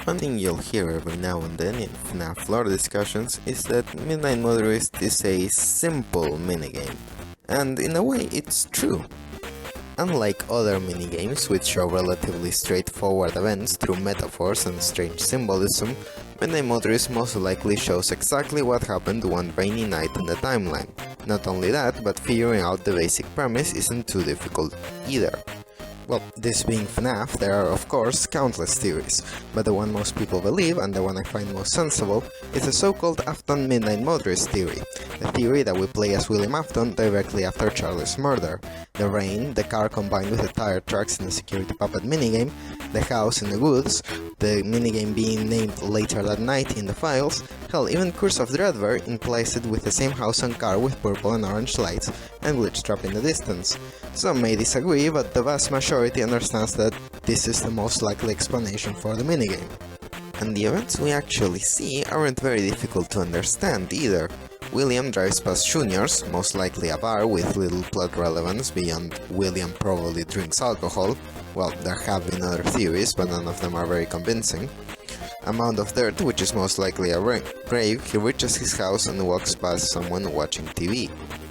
One thing you'll hear every now and then in FNAF lore discussions is that Midnight Motorist is a simple minigame. And in a way, it's true. Unlike other minigames which show relatively straightforward events through metaphors and strange symbolism, Midnight Motorist most likely shows exactly what happened one rainy night in the timeline. Not only that, but figuring out the basic premise isn't too difficult either. Well, this being FNAF, there are of course countless theories, but the one most people believe, and the one I find most sensible, is the so-called Afton Midnight Motorist theory, the theory that we play as William Afton directly after Charlie's murder. The rain, the car combined with the tire tracks in the security puppet minigame, the house in the woods, the minigame being named later that night in the files, hell, even Curse of Dreadware implies it with the same house and car with purple and orange lights and glitch trap in the distance. Some may disagree, but the vast majority understands that this is the most likely explanation for the minigame. And the events we actually see aren't very difficult to understand either. William drives past Junior's, most likely a bar with little plot relevance beyond William probably drinks alcohol. Well, there have been other theories, but none of them are very convincing. A mound of dirt, which is most likely a grave, he reaches his house and walks past someone watching TV.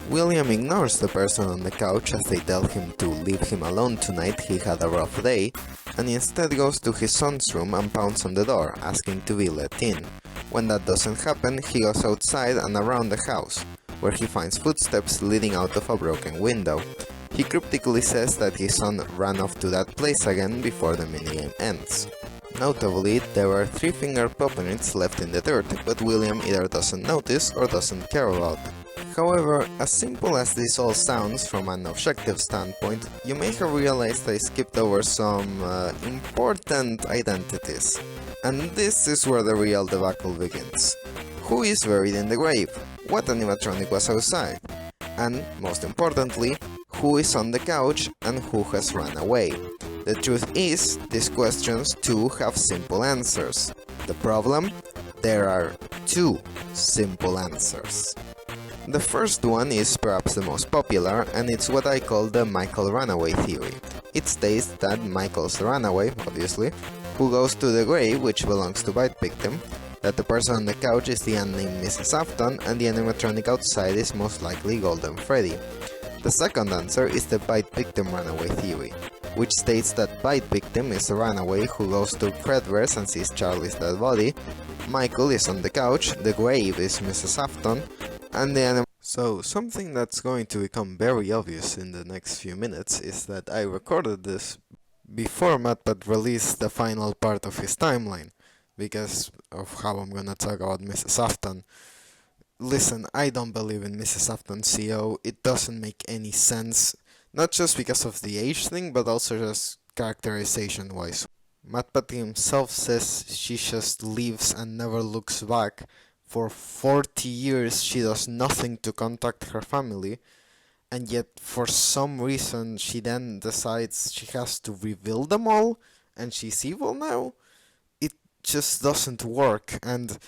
William ignores the person on the couch as they tell him to leave him alone tonight, he had a rough day, and instead goes to his son's room and pounds on the door, asking to be let in. When that doesn't happen, he goes outside and around the house, where he finds footsteps leading out of a broken window. He cryptically says that his son ran off to that place again before the minigame ends. Notably, there are 3 finger puppets left in the dirt, but William either doesn't notice or doesn't care about them. However, as simple as this all sounds from an objective standpoint, you may have realized I skipped over some important identities. And this is where the real debacle begins. Who is buried in the grave? What animatronic was outside? And, most importantly, who is on the couch and who has run away? The truth is, these questions too have simple answers. The problem? There are 2 simple answers. The first one is perhaps the most popular, and it's what I call the Michael Runaway theory. It states that Michael's runaway, obviously, who goes to the grave, which belongs to Bite Victim, that the person on the couch is the unnamed Mrs. Afton, and the animatronic outside is most likely Golden Freddy. The second answer is the Bite Victim runaway theory, which states that Bite Victim is a runaway who goes to Fredware's and sees Charlie's dead body, Michael is on the couch, the grave is Mrs. Afton, and the So, something that's going to become very obvious in the next few minutes is that I recorded this before MatPat released the final part of his timeline, because of how I'm gonna talk about Mrs. Afton. Listen, I don't believe in Mrs. Afton's CO, it doesn't make any sense, not just because of the age thing, but also just characterization-wise. MatPat himself says she just leaves and never looks back. For 40 years she does nothing to contact her family, and yet for some reason she then decides she has to reveal them all, and she's evil now? It just doesn't work, and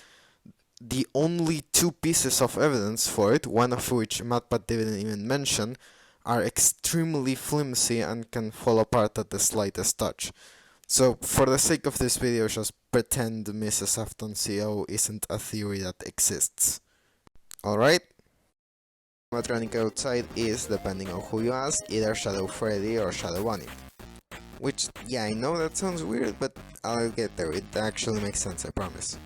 the only 2 pieces of evidence for it, one of which MatPat didn't even mention, are extremely flimsy and can fall apart at the slightest touch. So, for the sake of this video, just pretend Mrs. Afton CO isn't a theory that exists. Alright? Animatronic outside is, depending on who you ask, either Shadow Freddy or Shadow Bunny. Which, yeah, I know that sounds weird, but I'll get there, it actually makes sense, I promise.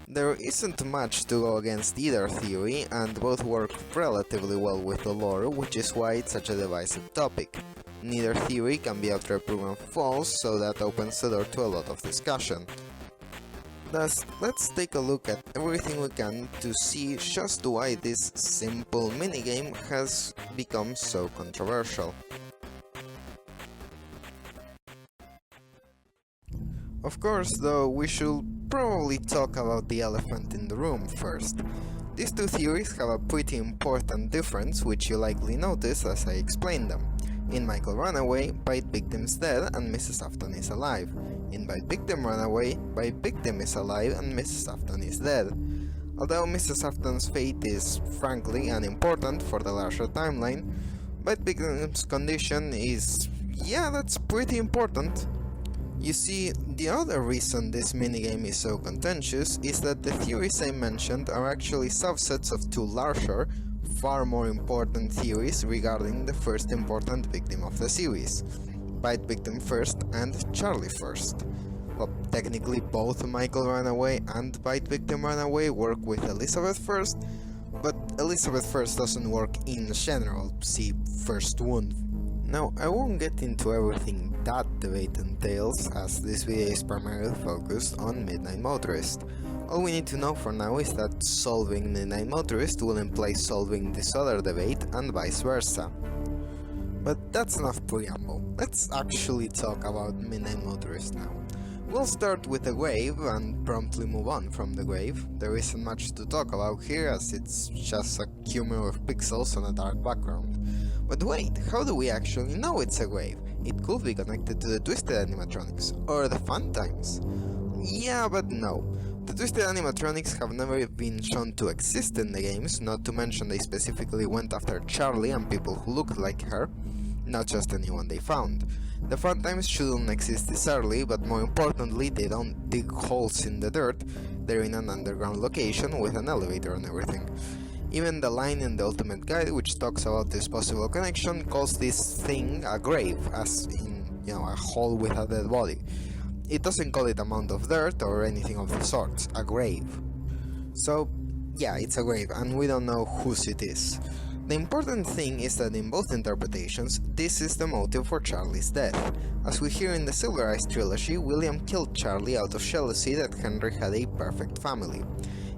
There isn't much to go against either theory, and both work relatively well with the lore, which is why it's such a divisive topic. Neither theory can be outright proven false, so that opens the door to a lot of discussion. Thus, let's take a look at everything we can to see just why this simple minigame has become so controversial. Of course, though, we should probably talk about the elephant in the room first. These 2 theories have a pretty important difference, which you likely notice as I explain them. In Michael Runaway, Bite Victim's dead and Mrs. Afton is alive. In Bite Victim Runaway, Bite Victim is alive and Mrs. Afton is dead. Although Mrs. Afton's fate is, frankly, unimportant for the larger timeline, Bite Victim's condition is, yeah, that's pretty important. You see, the other reason this minigame is so contentious is that the theories I mentioned are actually subsets of two larger, far more important theories regarding the first important victim of the series, Bite Victim First and Charlie First. Well, technically both Michael Runaway and Bite Victim Runaway work with Elizabeth First, but Elizabeth First doesn't work in general, see First Wound. Now, I won't get into everything that debate entails, as this video is primarily focused on Midnight Motorist. All we need to know for now is that solving Midnight Motorist will imply solving this other debate and vice versa. But that's enough preamble, let's actually talk about Midnight Motorist now. We'll start with the grave and promptly move on from the grave. There isn't much to talk about here as it's just a cumulative of pixels on a dark background. But wait, how do we actually know it's a grave? It could be connected to the twisted animatronics, or the fun times. Yeah, but no. The twisted animatronics have never been shown to exist in the games, not to mention they specifically went after Charlie and people who looked like her, not just anyone they found. The fun times shouldn't exist this early, but more importantly, they don't dig holes in the dirt, they're in an underground location with an elevator and everything. Even the line in the Ultimate Guide, which talks about this possible connection, calls this thing a grave, as in, a hole with a dead body. It doesn't call it a mound of dirt or anything of the sort, a grave. So, yeah, it's a grave, and we don't know whose it is. The important thing is that in both interpretations, this is the motive for Charlie's death. As we hear in the Silver Eyes trilogy, William killed Charlie out of jealousy that Henry had a perfect family.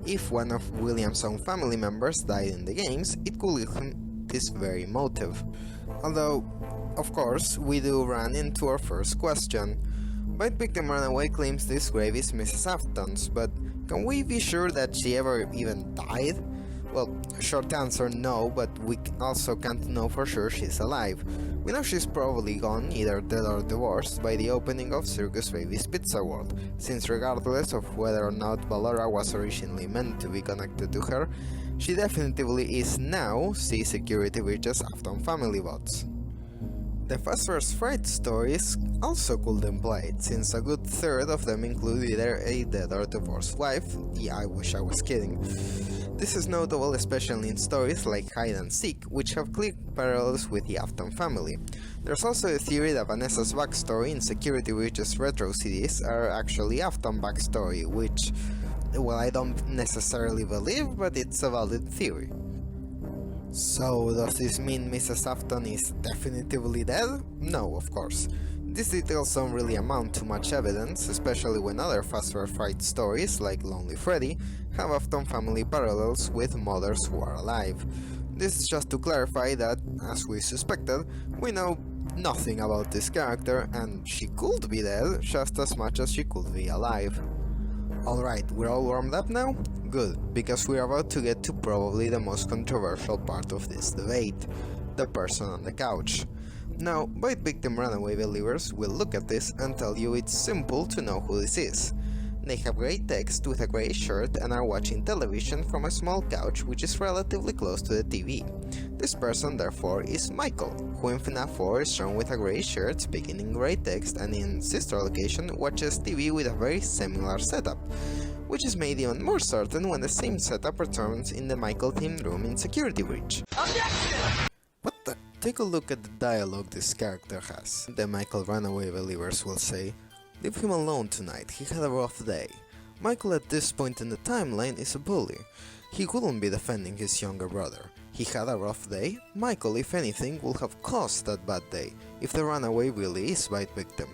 If one of William's own family members died in the games, it could lead him this very motive. Although, of course, we do run into our first question. Bite Victim Runaway claims this grave is Mrs. Afton's, but can we be sure that she ever even died? Well, short answer no, but we also can't know for sure she's alive. We know she's probably gone, either dead or divorced, by the opening of Circus Baby's Pizza World, since regardless of whether or not Ballora was originally meant to be connected to her, she definitively is now, see Security Breach's Afton family bots. The Phosphorus Fright stories also could imply it, since a good third of them include either a dead or divorced wife. Yeah, I wish I was kidding. This is notable especially in stories like Hide and Seek, which have clear parallels with the Afton family. There's also a theory that Vanessa's backstory in Security Breach's retro CDs are actually Afton backstory, which, well, I don't necessarily believe, but it's a valid theory. So, does this mean Mrs. Afton is definitively dead? No, of course. These details don't really amount to much evidence, especially when other Phosphor Fright stories, like Lonely Freddy, have Afton family parallels with mothers who are alive. This is just to clarify that, as we suspected, we know nothing about this character, and she could be dead just as much as she could be alive. Alright, we're all warmed up now? Good, because we're about to get to probably the most controversial part of this debate, the person on the couch. Now, Bite Victim Runaway believers will look at this and tell you it's simple to know who this is. They have grey text with a grey shirt and are watching television from a small couch which is relatively close to the TV. This person therefore is Michael, who in FNAF 4 is shown with a grey shirt speaking in grey text and in sister location watches TV with a very similar setup, which is made even more certain when the same setup returns in the Michael themed room in Security Breach. Objection! What the? Take a look at the dialogue this character has. The Michael Runaway believers will say, "Leave him alone tonight, he had a rough day." Michael at this point in the timeline is a bully. He wouldn't be defending his younger brother. He had a rough day? Michael, if anything, would have caused that bad day, if the runaway really is Bite Victim.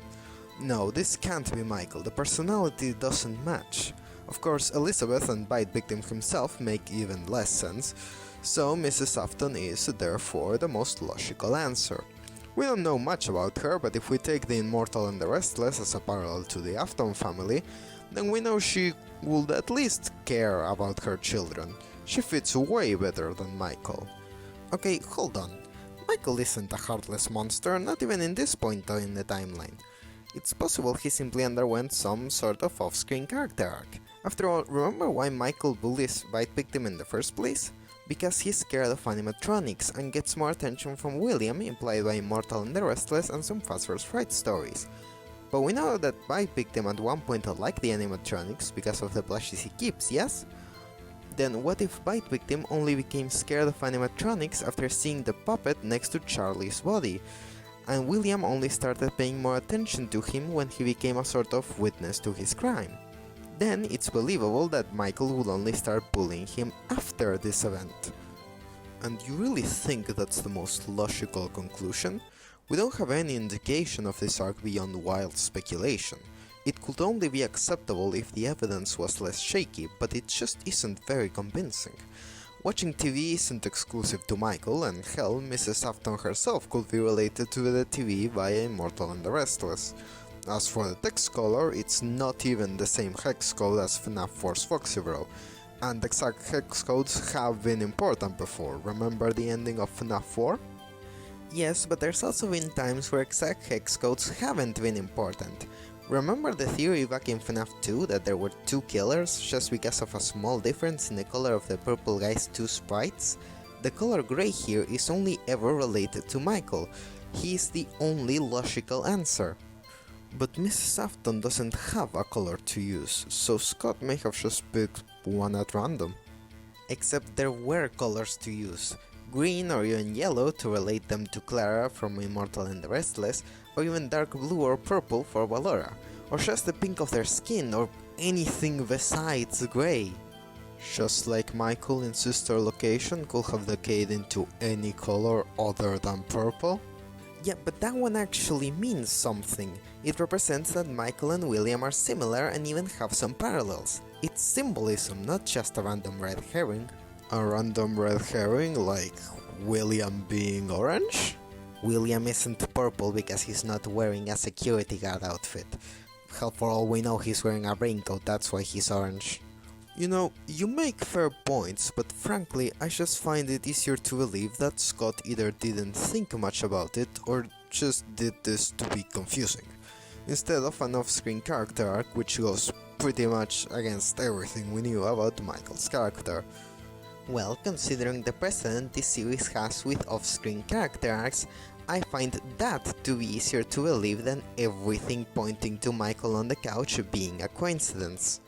No, this can't be Michael, the personality doesn't match. Of course, Elizabeth and Bite Victim himself make even less sense, so Mrs. Afton is, therefore, the most logical answer. We don't know much about her, but if we take the Immortal and the Restless as a parallel to the Afton family, then we know she would at least care about her children. She fits way better than Michael. Okay, hold on. Michael isn't a heartless monster, not even in this point in the timeline. It's possible he simply underwent some sort of off-screen character arc. After all, remember why Michael bullies Bite Victim in the first place? Because he's scared of animatronics and gets more attention from William, implied by Immortal and the Restless and some Phosphorus Fright stories. But we know that Byte Victim at one point liked the animatronics because of the plushies he keeps, yes? Then what if Byte Victim only became scared of animatronics after seeing the puppet next to Charlie's body, and William only started paying more attention to him when he became a sort of witness to his crime? Then it's believable that Michael would only start bullying him after this event. And you really think that's the most logical conclusion? We don't have any indication of this arc beyond wild speculation. It could only be acceptable if the evidence was less shaky, but it just isn't very convincing. Watching TV isn't exclusive to Michael, and hell, Mrs. Afton herself could be related to the TV via Immortal and the Restless. As for the text color, it's not even the same hex code as FNAF 4's Foxy Bro, and exact hex codes have been important before. Remember the ending of FNAF 4? Yes, but there's also been times where exact hex codes haven't been important. Remember the theory back in FNAF 2 that there were two killers just because of a small difference in the color of the purple guy's two sprites? The color grey here is only ever related to Michael. He is the only logical answer. But Mrs. Afton doesn't have a color to use, so Scott may have just picked one at random. Except there were colors to use. Green or even yellow to relate them to Clara from Immortal and the Restless, or even dark blue or purple for Valora, or just the pink of their skin, or anything besides grey. Just like Michael in Sister Location could have decayed into any color other than purple. Yeah, but that one actually means something. It represents that Michael and William are similar and even have some parallels. It's symbolism, not just a random red herring. A random red herring like William being orange? William isn't purple because he's not wearing a security guard outfit. Hell, for all we know he's wearing a raincoat, that's why he's orange. You know, you make fair points, but frankly I just find it easier to believe that Scott either didn't think much about it or just did this to be confusing, instead of an off-screen character arc which goes pretty much against everything we knew about Michael's character. Well, considering the precedent this series has with off-screen character arcs, I find that to be easier to believe than everything pointing to Michael on the couch being a coincidence.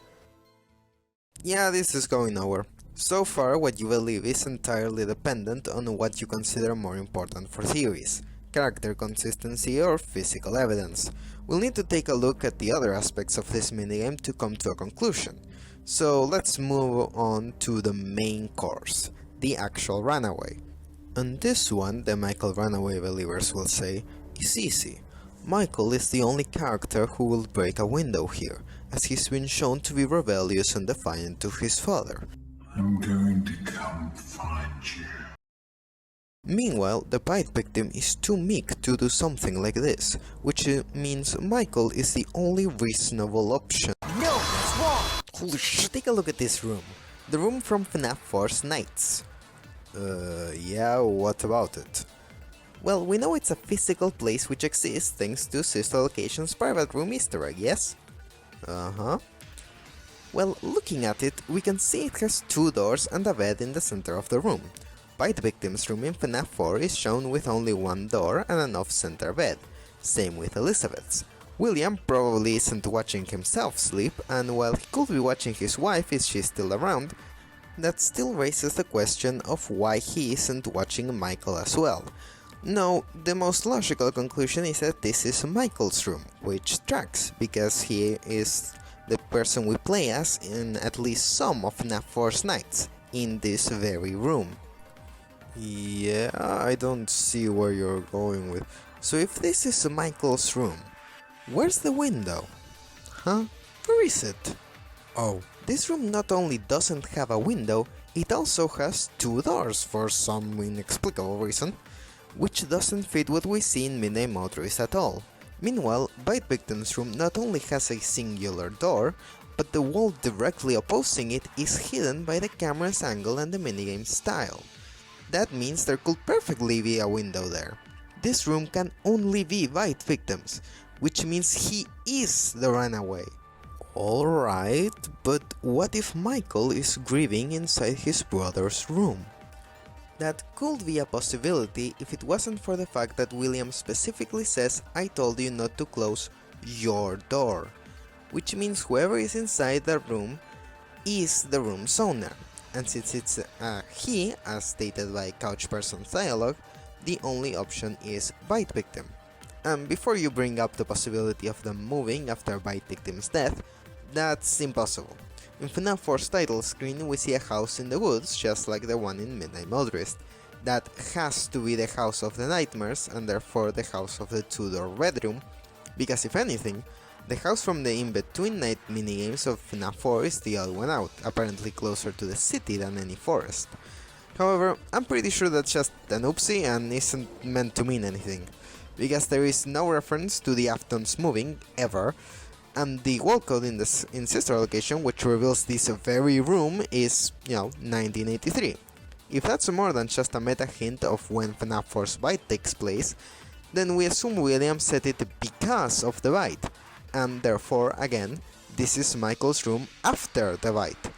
Yeah, this is going nowhere. So far, what you believe is entirely dependent on what you consider more important for theories: character consistency or physical evidence. We'll need to take a look at the other aspects of this minigame to come to a conclusion. So let's move on to the main course, the actual Runaway. And this one, the Michael Runaway believers will say, is easy. Michael is the only character who will break a window here, as he's been shown to be rebellious and defiant to his father. I'm going to come find you. Meanwhile, the Byte Victim is too meek to do something like this, which means Michael is the only reasonable option. No, that's wrong! Holy shit, take a look at this room. The room from FNAF 4's Nights. Yeah, what about it? Well, we know it's a physical place which exists thanks to Sister Location's private room Easter egg, yes? Uh-huh. Well, looking at it, we can see it has two doors and a bed in the center of the room. Byte Victim's room in FNAF 4 is shown with only one door and an off-center bed. Same with Elizabeth's. William probably isn't watching himself sleep, and while he could be watching his wife if she's still around, that still raises the question of why he isn't watching Michael as well. No, the most logical conclusion is that this is Michael's room, which tracks, because he is the person we play as in at least some of FNAF 4's nights, in this very room. Yeah, I don't see where you're going with. So if this is Michael's room, where's the window? Huh? Where is it? Oh, this room not only doesn't have a window, it also has two doors for some inexplicable reason, which doesn't fit what we see in Minigame Motorist at all. Meanwhile, Byte Victim's room not only has a singular door, but the wall directly opposing it is hidden by the camera's angle and the minigame's style. That means there could perfectly be a window there. This room can only be Byte Victim's, which means he is the Runaway. Alright, but what if Michael is grieving inside his brother's room? That could be a possibility if it wasn't for the fact that William specifically says, "I told you not to close your door, which means whoever is inside the room is the room's owner, and since it's he, as stated by Couch Person's dialogue, the only option is Bite Victim. And before you bring up the possibility of them moving after Bite Victim's death, that's impossible. In FNAF 4's title screen we see a house in the woods, just like the one in Midnight Motorist. That has to be the house of the nightmares, and therefore the house of the two-door bedroom, because if anything, the house from the in-between night minigames of FNAF 4 is the odd one out, apparently closer to the city than any forest. However, I'm pretty sure that's just an oopsie and isn't meant to mean anything, because there is no reference to the Aftons moving, ever, and the wall code in sister location, which reveals this very room, is, 1983. If that's more than just a meta hint of when FNAF 4's bite takes place, then we assume William set it because of the bite, and therefore, again, this is Michael's room after the bite,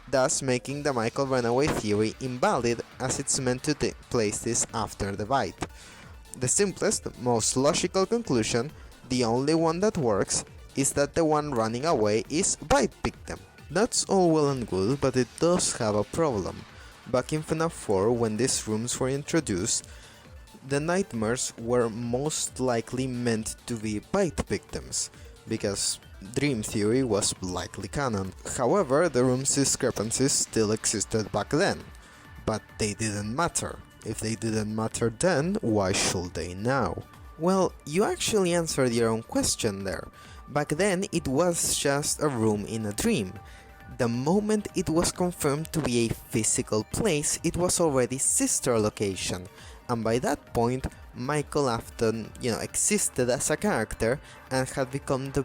thus making the Michael Runaway theory invalid, as it's meant to take place after the bite. The simplest, most logical conclusion, the only one that works, is that the one running away is Bite Victim. That's all well and good, but it does have a problem. Back in FNAF 4, when these rooms were introduced, the nightmares were most likely meant to be Bite Victims, because Dream Theory was likely canon. However, the room's discrepancies still existed back then, but they didn't matter. If they didn't matter then, why should they now? Well, you actually answered your own question there. Back then, it was just a room in a dream. The moment it was confirmed to be a physical place, it was already sister location, and by that point, Michael Afton, existed as a character and had become the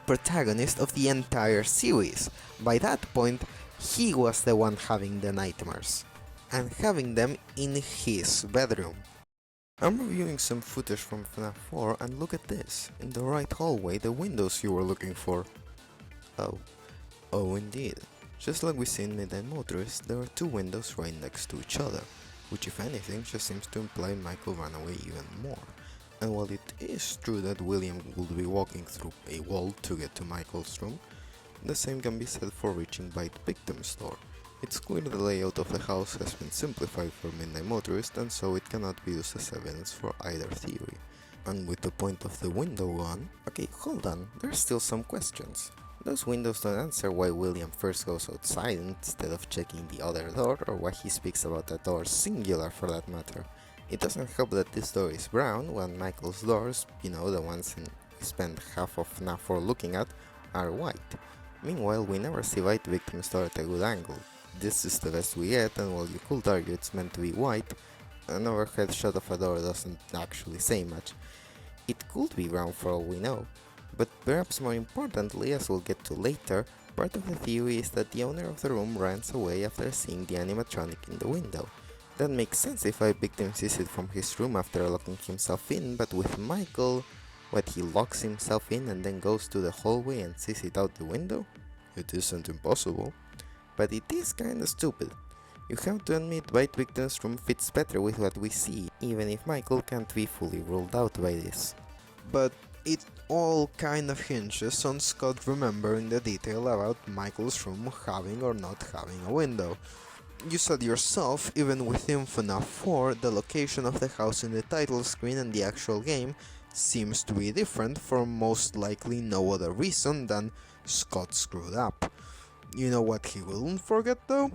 protagonist of the entire series. By that point, he was the one having the nightmares, and having them in his bedroom. I'm reviewing some footage from FNAF 4 and look at this, in the right hallway, the windows you were looking for. Oh indeed. Just like we see in Midnight Motorist, there are two windows right next to each other, which if anything just seems to imply Michael ran away even more. And while it is true that William would be walking through a wall to get to Michael's room, the same can be said for reaching Bite Victim's door. It's clear the layout of the house has been simplified for Midnight Motorist, and so it cannot be used as evidence for either theory. And with the point of the window gone, okay, hold on, there's still some questions. Those windows don't answer why William first goes outside instead of checking the other door, or why he speaks about a door singular for that matter. It doesn't help that this door is brown, when Michael's doors, the ones we spend half of FNAF 4 looking at, are white. Meanwhile, we never see Bite Victim's door at a good angle. This is the best we get, and while you could argue it's meant to be white, an overhead shot of a door doesn't actually say much. It could be brown for all we know, but perhaps more importantly, as we'll get to later, part of the theory is that the owner of the room runs away after seeing the animatronic in the window. That makes sense if Bite Victim sees it from his room after locking himself in, but with Michael, he locks himself in and then goes to the hallway and sees it out the window? It isn't impossible. But it is kinda stupid. You have to admit Bite Victim's room fits better with what we see, even if Michael can't be fully ruled out by this. But it all kind of hinges on Scott remembering the detail about Michael's room having or not having a window. You said yourself, even within FNAF 4, the location of the house in the title screen and the actual game seems to be different for most likely no other reason than Scott screwed up. You know what he wouldn't forget though?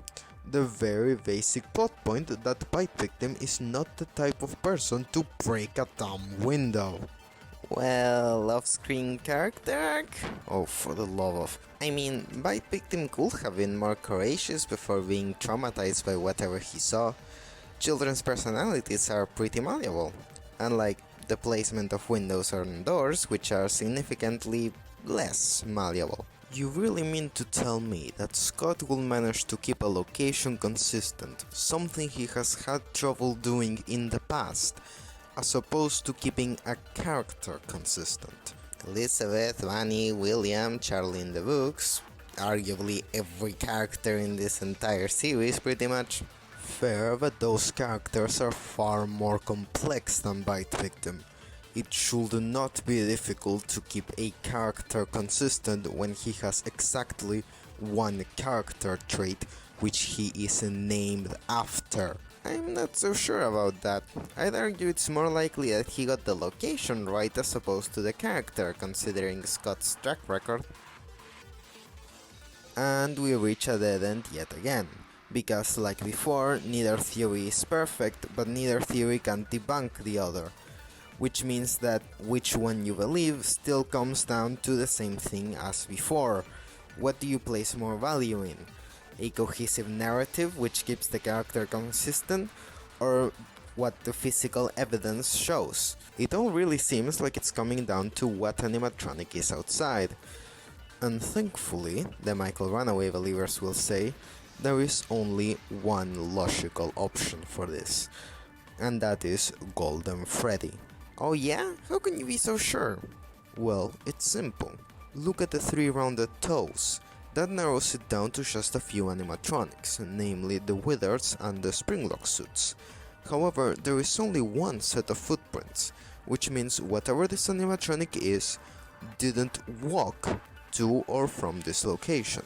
The very basic plot point that Bite Victim is not the type of person to break a dumb window. Well, off-screen character arc? Oh, for the love of... I mean, Bite Victim could have been more courageous before being traumatized by whatever he saw. Children's personalities are pretty malleable, unlike the placement of windows on doors, which are significantly less malleable. You really mean to tell me that Scott will manage to keep a location consistent, something he has had trouble doing in the past, as opposed to keeping a character consistent? Elizabeth, Vanny, William, Charlie in the books, arguably every character in this entire series pretty much. Fair, but those characters are far more complex than Bite Victim. It should not be difficult to keep a character consistent when he has exactly one character trait which he is named after. I'm not so sure about that. I'd argue it's more likely that he got the location right as opposed to the character, considering Scott's track record. And we reach a dead end yet again, because like before, neither theory is perfect, but neither theory can debunk the other, which means that which one you believe still comes down to the same thing as before. What do you place more value in? A cohesive narrative which keeps the character consistent, or what the physical evidence shows? It all really seems like it's coming down to what animatronic is outside. And thankfully, the Michael Runaway believers will say, there is only one logical option for this, and that is Golden Freddy. Oh yeah? How can you be so sure? Well, it's simple. Look at the 3 rounded toes. That narrows it down to just a few animatronics, namely the Withers and the Springlock suits. However, there is only one set of footprints, which means whatever this animatronic is, didn't walk to or from this location.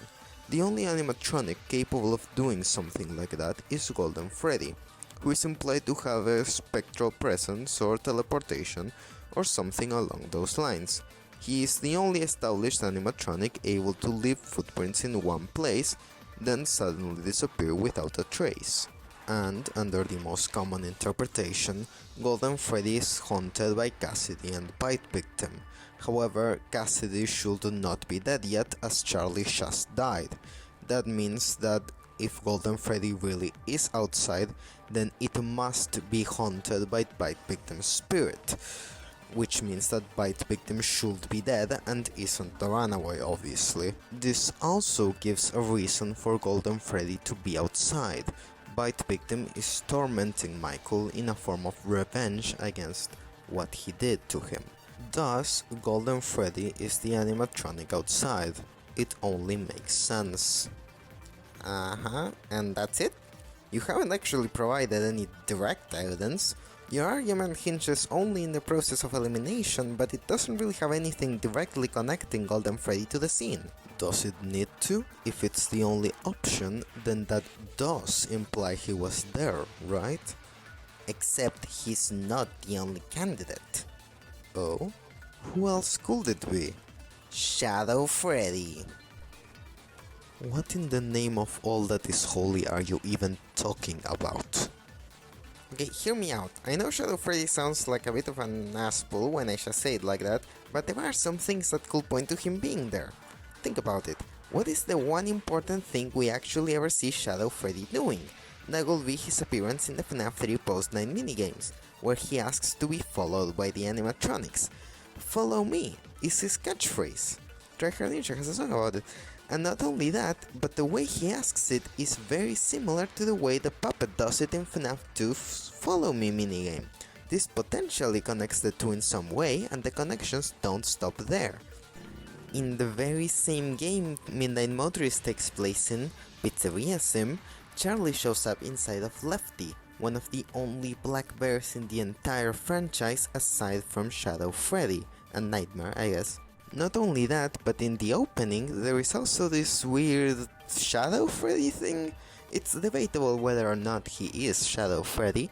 The only animatronic capable of doing something like that is Golden Freddy, who is implied to have a spectral presence or teleportation or something along those lines. He is the only established animatronic able to leave footprints in one place, then suddenly disappear without a trace. And, under the most common interpretation, Golden Freddy is haunted by Cassidy and Bite Victim. However, Cassidy should not be dead yet, as Charlie just died. That means that if Golden Freddy really is outside, then it must be haunted by Bite Victim's spirit, which means that Bite Victim should be dead and isn't the Runaway, obviously. This also gives a reason for Golden Freddy to be outside. Bite Victim is tormenting Michael in a form of revenge against what he did to him. Thus, Golden Freddy is the animatronic outside. It only makes sense. And that's it? You haven't actually provided any direct evidence. Your argument hinges only in the process of elimination, but it doesn't really have anything directly connecting Golden Freddy to the scene. Does it need to? If it's the only option, then that does imply he was there, right? Except he's not the only candidate. Oh? Who else could it be? Shadow Freddy. What in the name of all that is holy are you even talking about? Okay, hear me out. I know Shadow Freddy sounds like a bit of an asshole when I just say it like that, but there are some things that could point to him being there. Think about it. What is the one important thing we actually ever see Shadow Freddy doing? That will be his appearance in the FNAF 3 post-9 minigames, where he asks to be followed by the animatronics. Follow me is his catchphrase. Tryhard Ninja has a song about it. And not only that, but the way he asks it is very similar to the way the puppet does it in FNAF 2's Follow Me minigame. This potentially connects the two in some way, and the connections don't stop there. In the very same game Midnight Motorist takes place in, Pizzeria Sim, Charlie shows up inside of Lefty, one of the only black bears in the entire franchise aside from Shadow Freddy, a nightmare I guess. Not only that, but in the opening there is also this weird Shadow Freddy thing. It's debatable whether or not he is Shadow Freddy,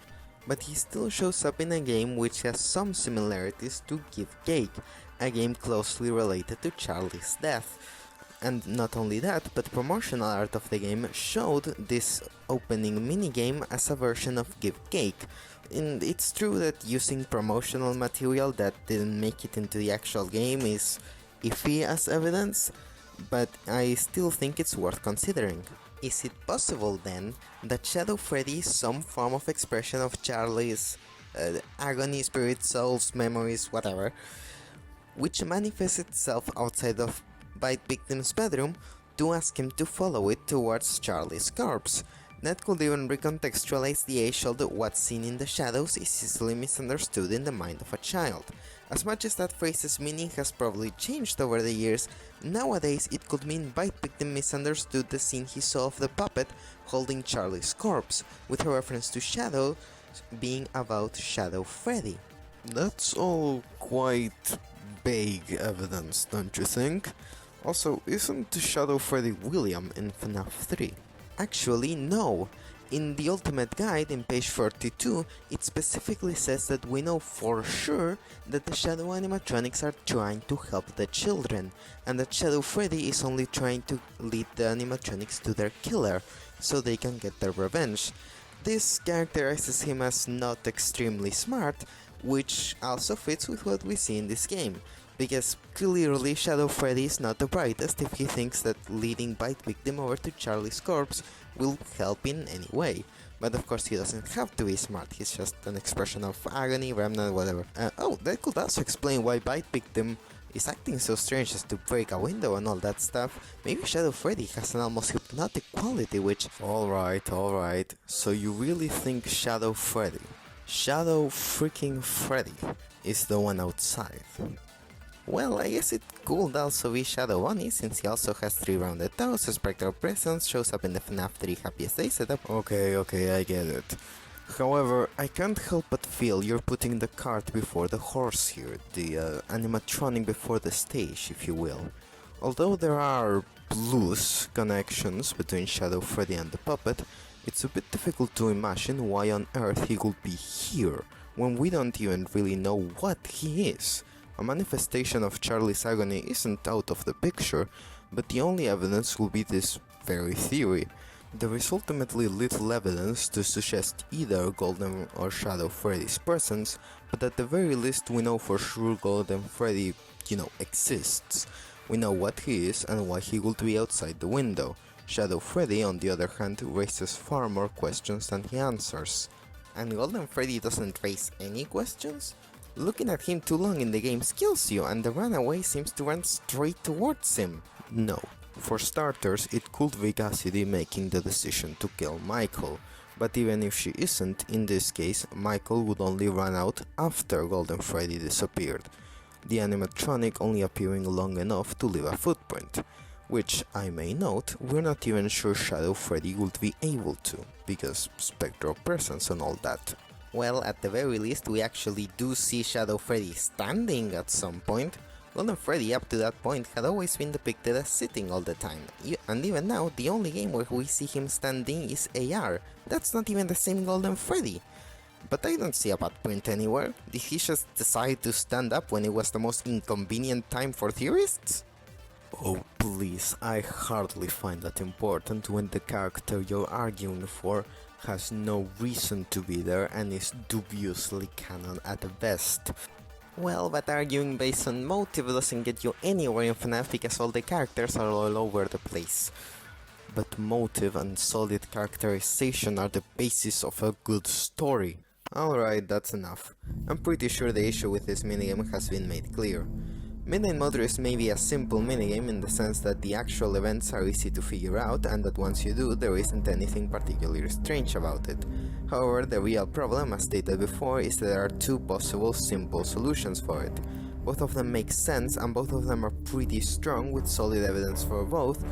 but he still shows up in a game which has some similarities to Give Cake, a game closely related to Charlie's death. And not only that, but promotional art of the game showed this opening minigame as a version of Give Cake. And it's true that using promotional material that didn't make it into the actual game is iffy as evidence, but I still think it's worth considering. Is it possible then that Shadow Freddy is some form of expression of Charlie's agony, spirit, souls, memories, whatever, which manifests itself outside of Bite Victim's bedroom to ask him to follow it towards Charlie's corpse? That could even recontextualize the age-old "what's seen in the shadows is easily misunderstood in the mind of a child." As much as that phrase's meaning has probably changed over the years, nowadays it could mean Bite Victim misunderstood the scene he saw of the puppet holding Charlie's corpse, with a reference to shadow being about Shadow Freddy. That's all quite vague evidence, don't you think? Also, isn't Shadow Freddy William in FNAF 3? Actually, no! In the Ultimate Guide, in page 42, it specifically says that we know for sure that the Shadow animatronics are trying to help the children, and that Shadow Freddy is only trying to lead the animatronics to their killer, so they can get their revenge. This characterizes him as not extremely smart, which also fits with what we see in this game, because clearly Shadow Freddy is not the brightest if he thinks that leading Bite Victim over to Charlie's corpse will help in any way. But of course he doesn't have to be smart, he's just an expression of agony, remnant, whatever. Oh, that could also explain why Bite Victim is acting so strange as to break a window and all that stuff. Maybe Shadow Freddy has an almost hypnotic quality which... Alright, so you really think Shadow freaking Freddy is the one outside? Well, I guess it could also be Shadow Bunny, since he also has 3 rounded toes, a spectral presence, shows up in the FNAF 3 Happiest Day setup. Okay, I get it. However, I can't help but feel you're putting the cart before the horse here, the animatronic before the stage, if you will. Although there are loose connections between Shadow Freddy and the puppet, it's a bit difficult to imagine why on earth he could be here, when we don't even really know what he is. A manifestation of Charlie's agony isn't out of the picture, but the only evidence will be this very theory. There is ultimately little evidence to suggest either Golden or Shadow Freddy's presence, but at the very least we know for sure Golden Freddy, exists. We know what he is and why he would be outside the window. Shadow Freddy, on the other hand, raises far more questions than he answers. And Golden Freddy doesn't raise any questions? Looking at him too long in the game kills you, and the Runaway seems to run straight towards him. No. For starters, it could be Cassidy making the decision to kill Michael, but even if she isn't, in this case, Michael would only run out after Golden Freddy disappeared, the animatronic only appearing long enough to leave a footprint, which, I may note, we're not even sure Shadow Freddy would be able to, because spectral presence and all that. Well, at the very least, we actually do see Shadow Freddy standing at some point. Golden Freddy up to that point had always been depicted as sitting all the time, and even now, the only game where we see him standing is AR. That's not even the same Golden Freddy. But I don't see a bad print anywhere. Did he just decide to stand up when it was the most inconvenient time for theorists? Oh please, I hardly find that important when the character you're arguing for has no reason to be there and is dubiously canon at best. Well, but arguing based on motive doesn't get you anywhere in FNAF because all the characters are all over the place. But motive and solid characterization are the basis of a good story. Alright, that's enough. I'm pretty sure the issue with this minigame has been made clear. Midnight Motorist may be a simple minigame in the sense that the actual events are easy to figure out and that once you do, there isn't anything particularly strange about it. However, the real problem, as stated before, is that there are 2 possible simple solutions for it. Both of them make sense and both of them are pretty strong with solid evidence for both,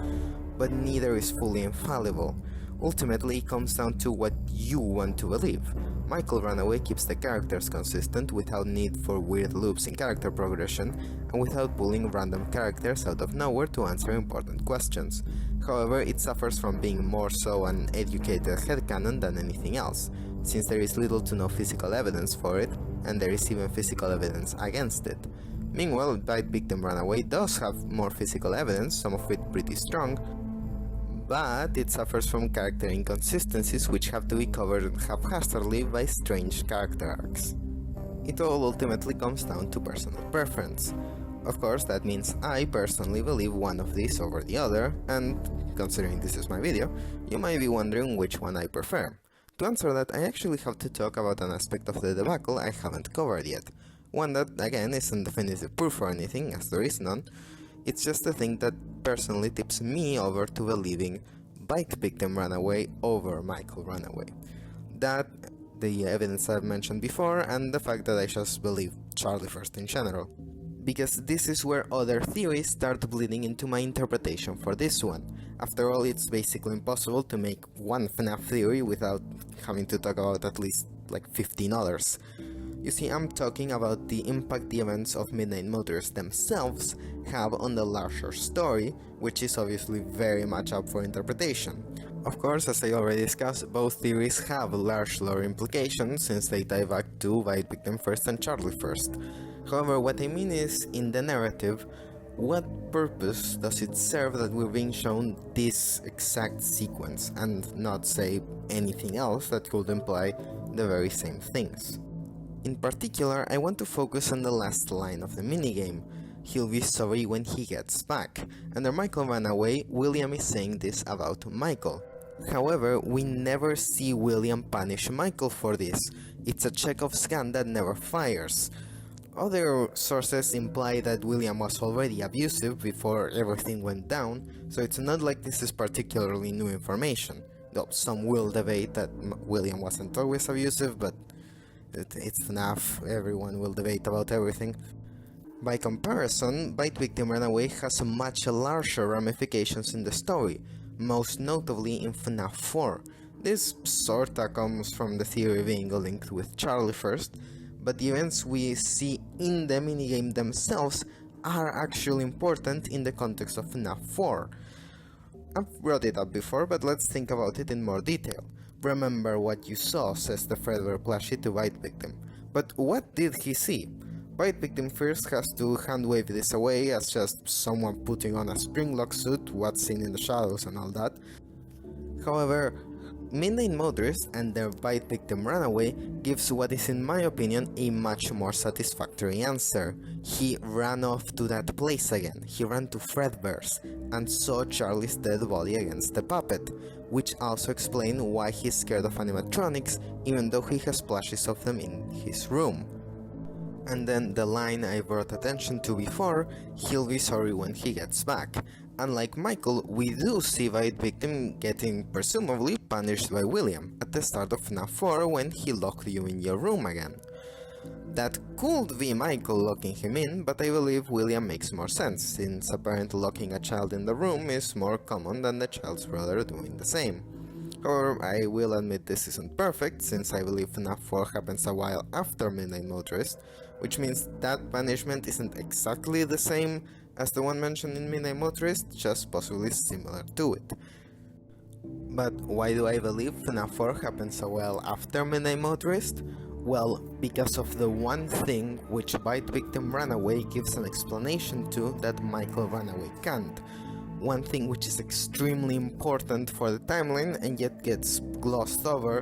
but neither is fully infallible. Ultimately, it comes down to what you want to believe. Michael Runaway keeps the characters consistent without need for weird loops in character progression and without pulling random characters out of nowhere to answer important questions. However, it suffers from being more so an educated headcanon than anything else, since there is little to no physical evidence for it, and there is even physical evidence against it. Meanwhile, Bite Victim Runaway does have more physical evidence, some of it pretty strong, but it suffers from character inconsistencies which have to be covered haphazardly by strange character arcs. It all ultimately comes down to personal preference. Of course, that means I personally believe one of these over the other, and considering this is my video, you might be wondering which one I prefer. To answer that, I actually have to talk about an aspect of the debacle I haven't covered yet. One that, again, isn't definitive proof or anything, as there is none. It's just a thing that personally tips me over to believing Bite Victim Runaway over Michael Runaway. That, the evidence I've mentioned before, and the fact that I just believe Charlie first in general. Because this is where other theories start bleeding into my interpretation for this one. After all, it's basically impossible to make one FNAF theory without having to talk about at least like 15 others. You see, I'm talking about the impact the events of Midnight Motorist themselves have on the larger story, which is obviously very much up for interpretation. Of course, as I already discussed, both theories have large lore implications since they tie back to Bite Victim First and Charlie First. However, what I mean is, in the narrative, what purpose does it serve that we're being shown this exact sequence and not, say, anything else that could imply the very same things? In particular, I want to focus on the last line of the minigame. He'll be sorry when he gets back. Under Michael Runaway, William is saying this about Michael. However, we never see William punish Michael for this. It's a Chekhov's gun that never fires. Other sources imply that William was already abusive before everything went down, so it's not like this is particularly new information. Though some will debate that William wasn't always abusive, but it's FNAF, everyone will debate about everything. By comparison, Bite Victim Runaway has much larger ramifications in the story, most notably in FNAF 4. This sorta comes from the theory being linked with Charlie First, but the events we see in the minigame themselves are actually important in the context of FNAF 4. I've brought it up before, but let's think about it in more detail. Remember what you saw, says the Fredbear plushie to Bite Victim. But what did he see? Bite Victim first has to hand-wave this away as just someone putting on a springlock suit, what's seen in the shadows and all that. However, Midnight Motorist and their Bite Victim Runaway gives what is in my opinion a much more satisfactory answer. He ran off to that place again, he ran to Fredbear's and saw Charlie's dead body against the puppet, which also explains why he's scared of animatronics even though he has plushies of them in his room. And then the line I brought attention to before, he'll be sorry when he gets back. Unlike Michael, we do see Bite Victim getting presumably punished by William at the start of FNAF 4 when he locked you in your room again. That could be Michael locking him in, but I believe William makes more sense, since apparently locking a child in the room is more common than the child's brother doing the same. However, I will admit this isn't perfect, since I believe FNAF 4 happens a while after Midnight Motorist, which means that punishment isn't exactly the same as the one mentioned in Midnight Motorist, just possibly similar to it. But why do I believe FNAF 4 happens a while after Midnight Motorist? Well, because of the one thing which Bite Victim Runaway gives an explanation to that Michael Runaway can't. One thing which is extremely important for the timeline and yet gets glossed over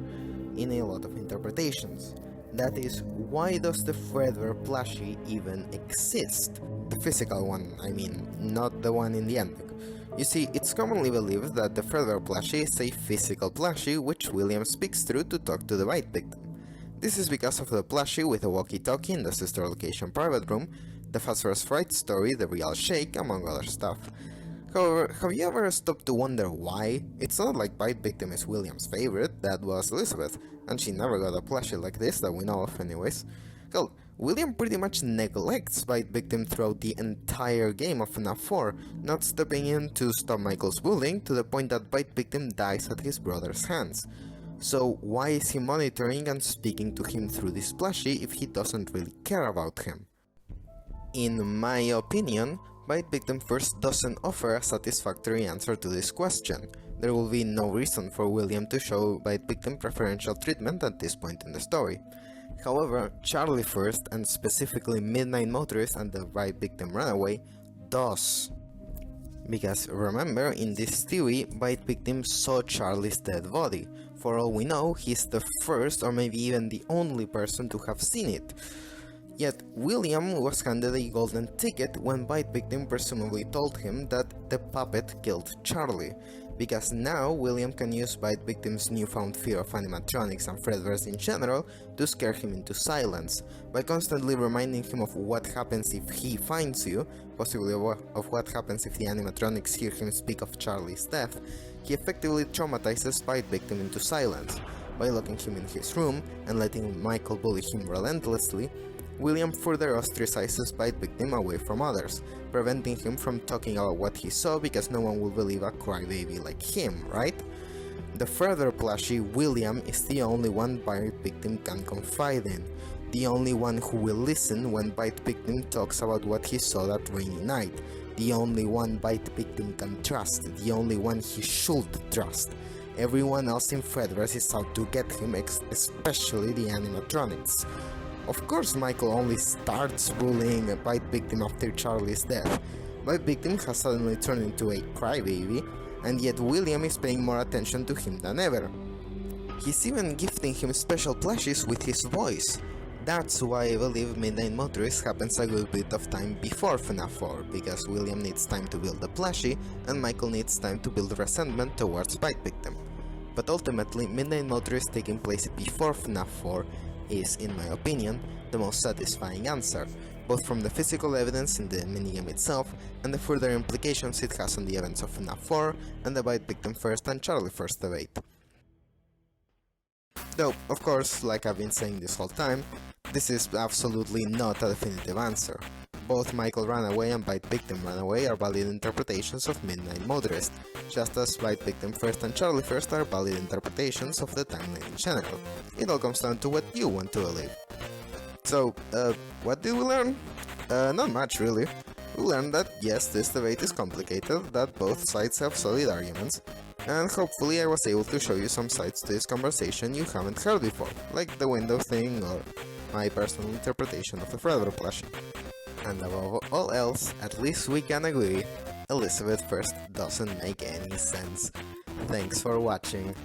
in a lot of interpretations. That is, why does the Fredbear plushie even exist? The physical one, I mean, not the one in the ending. You see, it's commonly believed that the Fredbear plushie is a physical plushie which William speaks through to talk to the Bite Victim. This is because of the plushie with a walkie-talkie in the sister location private room, the Phosphorus Fright story, the real shake, among other stuff. However, have you ever stopped to wonder why? It's not like Bite Victim is William's favorite, that was Elizabeth, and she never got a plushie like this that we know of anyways. Hell, William pretty much neglects Bite Victim throughout the entire game of FNAF 4, not stepping in to stop Michael's bullying to the point that Bite Victim dies at his brother's hands. So why is he monitoring and speaking to him through this plushie if he doesn't really care about him? In my opinion, Bite Victim first doesn't offer a satisfactory answer to this question. There will be no reason for William to show Bite Victim preferential treatment at this point in the story. However, Charlie First, and specifically Midnight Motorist and the Bite Victim Runaway, does. Because remember, in this theory, Bite Victim saw Charlie's dead body. For all we know, he's the first or maybe even the only person to have seen it. Yet, William was handed a golden ticket when Bite Victim presumably told him that the puppet killed Charlie, because now William can use Bite Victim's newfound fear of animatronics and Fredbears in general to scare him into silence, by constantly reminding him of what happens if he finds you, possibly of what happens if the animatronics hear him speak of Charlie's death. He effectively traumatizes Bite Victim into silence. By locking him in his room and letting Michael bully him relentlessly, William further ostracizes Bite Victim away from others, preventing him from talking about what he saw because no one will believe a crybaby like him, right? The further plushie, William, is the only one Bite Victim can confide in. the only one who will listen when Bite Victim talks about what he saw that rainy night, the only one Bite Victim can trust, the only one he should trust. Everyone else in Fredverse is out to get him, especially the animatronics. Of course, Michael only starts bullying a Bite Victim after Charlie's death. Bite Victim has suddenly turned into a crybaby, and yet William is paying more attention to him than ever. He's even gifting him special plushies with his voice. That's why I believe Midnight Motorist happens a good bit of time before FNAF 4, because William needs time to build the plushie, and Michael needs time to build resentment towards Bite Victim. But ultimately, Midnight Motorist taking place before FNAF 4 is, in my opinion, the most satisfying answer, both from the physical evidence in the minigame itself, and the further implications it has on the events of FNAF 4 and the Bite Victim first and Charlie first debate. Though, of course, like I've been saying this whole time, this is absolutely not a definitive answer. Both Michael Runaway and Bite Victim Runaway are valid interpretations of Midnight Motorist, just as Bite Victim First and Charlie First are valid interpretations of the timeline in general. It all comes down to what you want to believe. So, what did we learn? Not much really. We learned that yes, this debate is complicated, that both sides have solid arguments, and hopefully I was able to show you some sides to this conversation you haven't heard before, like the window thing or my personal interpretation of the Fredro plushie. And above all else, at least we can agree, Elizabeth First doesn't make any sense. Thanks for watching.